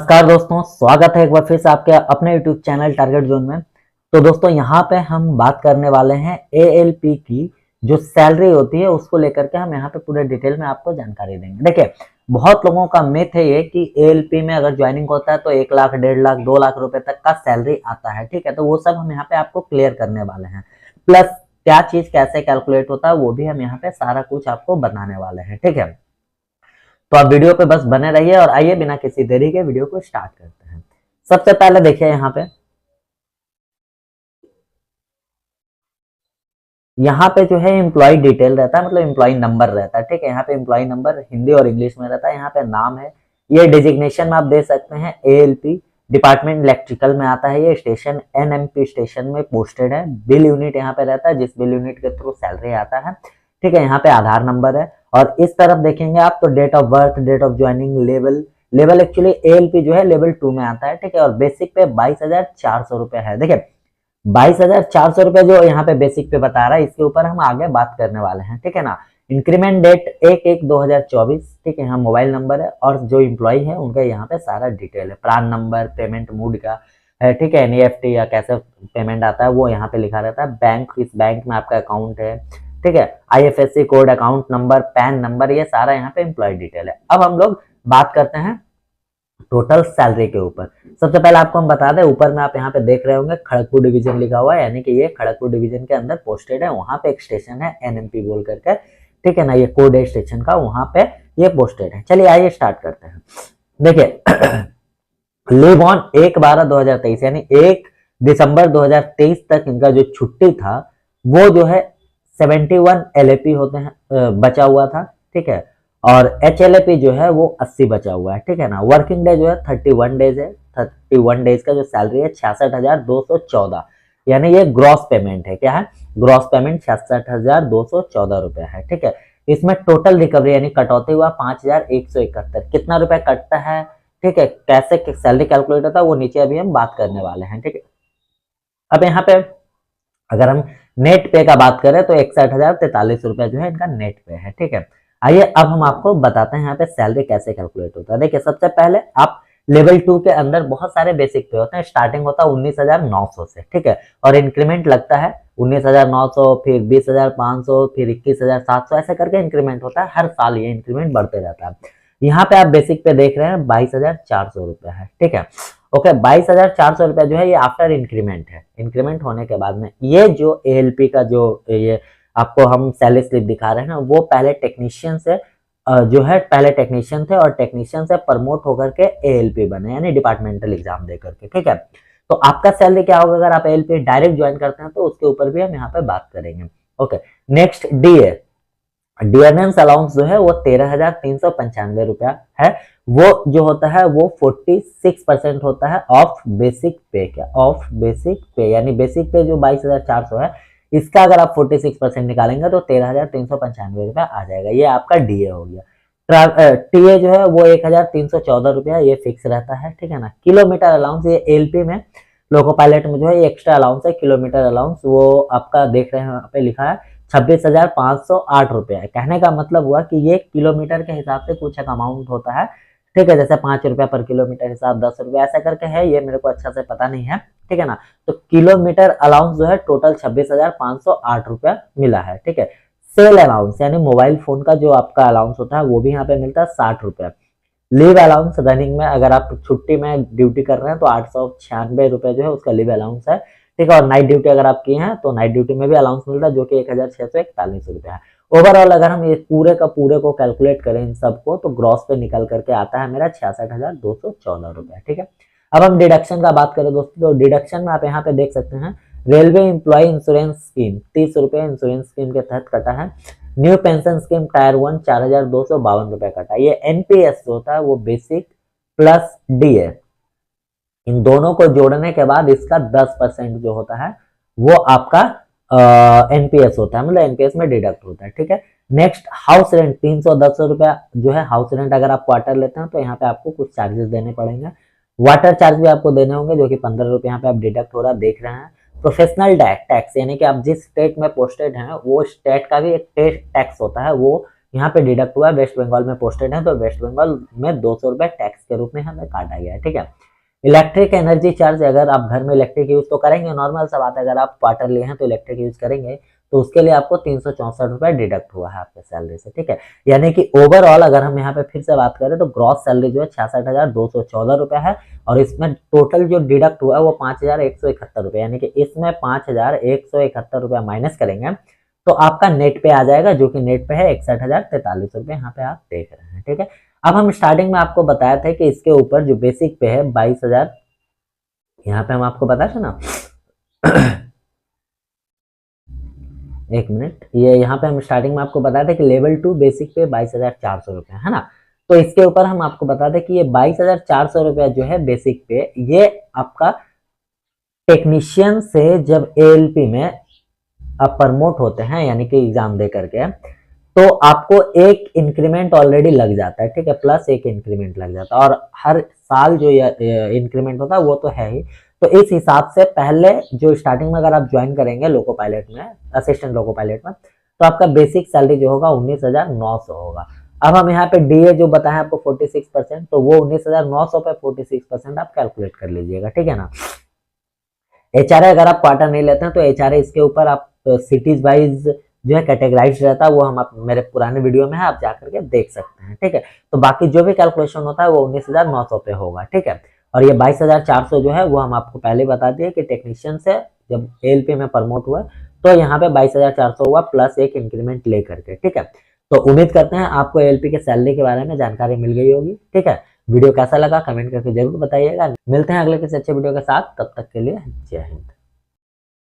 नमस्कार दोस्तों, स्वागत है एक बार फिर से आपके अपने YouTube चैनल टारगेट जोन में। तो दोस्तों यहाँ पे हम बात करने वाले हैं ALP की जो सैलरी होती है उसको लेकर के हम यहाँ पे पूरे डिटेल में आपको जानकारी देंगे। देखिए, बहुत लोगों का मिथ है ये कि ALP में अगर ज्वाइनिंग होता है तो 1 लाख, 1.5 लाख, 2 लाख रुपए तक का सैलरी आता है। ठीक है, तो वो सब हम यहाँ पे आपको क्लियर करने वाले हैं। प्लस क्या चीज कैसे कैलकुलेट होता है वो भी हम यहाँ पे सारा कुछ आपको बताने वाले हैं। ठीक है, तो आप वीडियो पे बस बने रहिए और आइए बिना किसी देरी के वीडियो को स्टार्ट करते हैं। सबसे पहले देखिए यहाँ पे जो है एम्प्लॉय डिटेल रहता है, मतलब एम्प्लॉय नंबर रहता है। ठीक है, यहाँ पे एम्प्लॉय नंबर हिंदी और इंग्लिश में रहता है। यहाँ पे नाम है, ये डिजिग्नेशन में आप दे सकते हैं ALP, डिपार्टमेंट इलेक्ट्रिकल में आता है। ये स्टेशन NMP स्टेशन में पोस्टेड है। बिल यूनिट यहाँ पे रहता है, जिस बिल यूनिट के थ्रू सैलरी आता है। ठीक है, यहाँ पे आधार नंबर है और इस तरफ देखेंगे आप तो date of birth, date of joining, level actually ALP जो है लेवल 2 में आता है। ठीक है, और बेसिक पे 22,400 रुपए है। देखिए, 22,400 रुपए जो यहाँ पे बेसिक पे बता रहा है, इसके ऊपर हम आगे बात करने वाले हैं। ठीक है ना। Increment date 1/1/2024। ठीक है, यहाँ मोबाइल नंबर है और जो इम्प्लॉय है उनका यहाँ पे सारा डिटेल है। प्रान नंबर, पेमेंट मूड का है। ठीक है, NEFT या कैसे पेमेंट आता है वो यहाँ पे लिखा रहता है। बैंक, किस बैंक में आपका अकाउंट है। ठीक है, IFSC code, account number, pan number, ये सारा यहाँ पे एम्प्लॉय डिटेल है। अब हम लोग बात करते हैं टोटल सैलरी के ऊपर। सबसे पहले आपको हम बता दें, ऊपर में आप यहाँ पे देख रहे होंगे खड़गपुर डिवीजन लिखा हुआ है, यानी कि ये खड़गपुर डिवीजन के अंदर पोस्टेड है। वहां पे एक स्टेशन है NMP बोल करके। ठीक है ना, ये कोड है स्टेशन का, वहां पे ये पोस्टेड है। चलिए आइए स्टार्ट करते हैं। देखिए, लिव ऑन 1/12/2023 यानी 1 दिसंबर 2023 तक इनका जो छुट्टी था वो जो है 71 LAP होते हैं, बचा हुआ था। ठीक है, और HLAP जो है वो 80 बचा हुआ है। ठीक है ना। वर्किंग डे जो है 31 डेज है। 31 डेज का जो सैलरी है 66,214, यानी ये ग्रॉस पेमेंट है। क्या है? ग्रॉस पेमेंट 66,214 रुपए है। ठीक है, इसमें टोटल रिकवरी यानी कटौती हुआ 5,171। कितना रुपए कटता है, ठीक है, कैसे सैलरी कैलकुलेट होता है वो नीचे अभी हम बात करने वाले हैं। ठीक है, अब यहाँ पे अगर हम नेट पे का बात करें तो 61,043 रुपए जो है इनका नेट पे है। ठीक है, आइए अब हम आपको बताते हैं यहाँ पे सैलरी कैसे कैलकुलेट होता है। देखिए, सबसे पहले आप लेवल 2 के अंदर बहुत सारे बेसिक पे होते हैं। स्टार्टिंग होता है 19,900 से। ठीक है, और इंक्रीमेंट लगता है 19,900, फिर 20,500, फिर 21,700, ऐसे करके इंक्रीमेंट होता है। हर साल ये इंक्रीमेंट बढ़ते रहता है। यहाँ पे आप बेसिक पे देख रहे हैं 22,400 रुपए है। ठीक है, ओके, 22,400 रुपए जो है ये आफ्टर इंक्रीमेंट है। इंक्रीमेंट होने के बाद में ये जो ALP का जो ये आपको हम सैलरी स्लिप दिखा रहे हैं ना, वो पहले टेक्नीशियन से जो है पहले टेक्नीशियन थे और टेक्नीशियन से प्रमोट होकर के ALP बने, यानी डिपार्टमेंटल एग्जाम दे करके। ठीक है, तो आपका सैलरी क्या होगा अगर आप ALP डायरेक्ट ज्वाइन करते हैं, तो उसके ऊपर भी हम यहाँ पे बात करेंगे। ओके, नेक्स्ट DA, डियरनेंस अलाउंस जो है वो 13,395 रुपया है। वो जो होता है वो 46% होता है ऑफ बेसिक पे। क्या? ऑफ बेसिक पे, यानी बेसिक पे जो 22,400 है, इसका अगर आप 46% निकालेंगे तो 13,395 रुपया आ जाएगा। ये आपका DA हो गया। TA जो है वो 1,314 रुपया, ये फिक्स रहता है। ठीक है ना। किलोमीटर अलाउंस, ये LP में, लोको पायलट में जो है ये एक्स्ट्रा अलाउंस है, किलोमीटर अलाउंस, वो आपका देख रहे हैं यहाँ पे लिखा है 26,508 रुपया है। कहने का मतलब हुआ कि ये किलोमीटर के हिसाब से कुछ एक अमाउंट होता है। ठीक है, जैसे 5 रुपया पर किलोमीटर हिसाब, 10 रुपया ऐसा करके है, ये मेरे को अच्छा से पता नहीं है। ठीक है ना। तो किलोमीटर अलाउंस जो है टोटल 26,508 रुपया मिला है। ठीक है, सेल अलाउंस यानी मोबाइल फोन का जो आपका अलाउंस होता है वो भी यहाँ पे मिलता है 60 रुपया। लीव अलाउंस, रनिंग में अगर आप छुट्टी में ड्यूटी कर रहे हैं तो 896 रुपए जो है उसका लीव अलाउंस है। ठीक है, और नाइट ड्यूटी अगर आप किए हैं तो नाइट ड्यूटी में भी अलाउंस मिलता है, जो कि 1,641 रुपया है। ओवरऑल अगर हम ये पूरे का पूरे को कैलकुलेट करें इन सबको, तो ग्रॉस पे निकल करके आता है मेरा 66,214 रुपया। ठीक है, अब हम डिडक्शन का बात करें दोस्तों, तो डिडक्शन में आप यहाँ पे देख सकते हैं रेलवे एम्प्लॉय इंश्योरेंस स्कीम 30 रुपए इंश्योरेंस स्कीम के तहत कटा है। न्यू पेंशन स्कीम टायर 1 4,252 रुपए कटा। ये NPS होता है वो बेसिक प्लस DA, इन दोनों को जोड़ने के बाद इसका 10% जो होता है वो आपका NPS होता है, मतलब NPS में डिडक्ट होता है। ठीक है, नेक्स्ट हाउस रेंट 310 रुपया जो है हाउस रेंट, अगर आप क्वार्टर लेते हैं तो यहाँ पे आपको कुछ चार्जेस देने पड़ेंगे। वाटर चार्ज भी आपको देने होंगे, जो कि 15 रुपये यहाँ पे आप डिडक्ट हो रहा देख रहे हैं। प्रोफेशनल टैक्स, यानी कि आप जिस स्टेट में पोस्टेड हैं वो स्टेट का भी एक टैक्स होता है, वो यहाँ पे डिडक्ट हुआ, वेस्ट बंगाल में पोस्टेड है तो वेस्ट बंगाल में 200 रुपए टैक्स के रूप में हमें काटा गया है, ठीक है। इलेक्ट्रिक एनर्जी चार्ज, अगर आप घर में इलेक्ट्रिक यूज तो करेंगे, नॉर्मल सा बात है, अगर आप क्वार्टर लिए हैं तो इलेक्ट्रिक यूज करेंगे तो उसके लिए आपको 364 रुपए डिडक्ट हुआ है आपके सैलरी से, ठीक है। यानी कि ओवरऑल अगर हम यहाँ पे फिर से बात करें तो ग्रॉस सैलरी जो है 66,214 रुपए है, और इसमें टोटल जो डिडक्ट हुआ है वो 5,171 रुपए, यानी कि इसमें 5,171 रुपया माइनस करेंगे तो आपका नेट पे आ जाएगा, जो कि नेट पे है 61,043 रुपए, यहाँ पे आप देख रहे हैं, ठीक है। अब हम स्टार्टिंग में आपको बताया था कि इसके ऊपर जो बेसिक पे है 22,000, यहाँ पे हम आपको बताया था ना एक मिनट, ये यहाँ पे हम स्टार्टिंग में आपको बताया था कि लेवल 2 बेसिक पे 22,400 रुपए है ना। तो इसके ऊपर हम आपको बता दें कि ये 22,400 रुपया जो है बेसिक पे, ये आपका टेक्नीशियन से जब एएलपी में आप प्रमोट होते हैं, यानी कि एग्जाम दे करके, तो आपको एक इंक्रीमेंट ऑलरेडी लग जाता है, ठीक है, प्लस एक इंक्रीमेंट लग जाता है, और हर साल जो इंक्रीमेंट होता है वो तो है ही। तो इस हिसाब से पहले जो स्टार्टिंग में अगर आप ज्वाइन करेंगे लोको पायलट में, असिस्टेंट लोको पायलट में, तो आपका बेसिक सैलरी जो होगा 19,900 होगा। अब हम यहाँ पे डीए जो बताएं आपको 46%, तो वो 19,900 पे 46% आप कैलकुलेट कर लीजिएगा, ठीक है ना। एचआरए अगर आप क्वार्टर नहीं लेते हैं तो एचआरए इसके ऊपर आप सिटीज वाइज जो है कैटेगराइज रहता है, वो हम मेरे पुराने वीडियो में है, आप जाकर के देख सकते हैं, ठीक है। तो बाकी जो भी कैलकुलेशन होता है वो 19,900 पे होगा, ठीक है। और ये 22,400 जो है वो हम आपको पहले बता दिए कि टेक्नीशियन से जब एएलपी में प्रमोट हुआ तो यहाँ पे 22,400 हुआ प्लस एक इंक्रीमेंट ले करके, ठीक है। तो उम्मीद करते हैं आपको एएलपी के सैलरी के बारे में जानकारी मिल गई होगी, ठीक है। वीडियो कैसा लगा कमेंट करके जरूर बताइएगा। मिलते हैं अगले किसी अच्छे वीडियो के साथ, तब तक के लिए जय हिंद।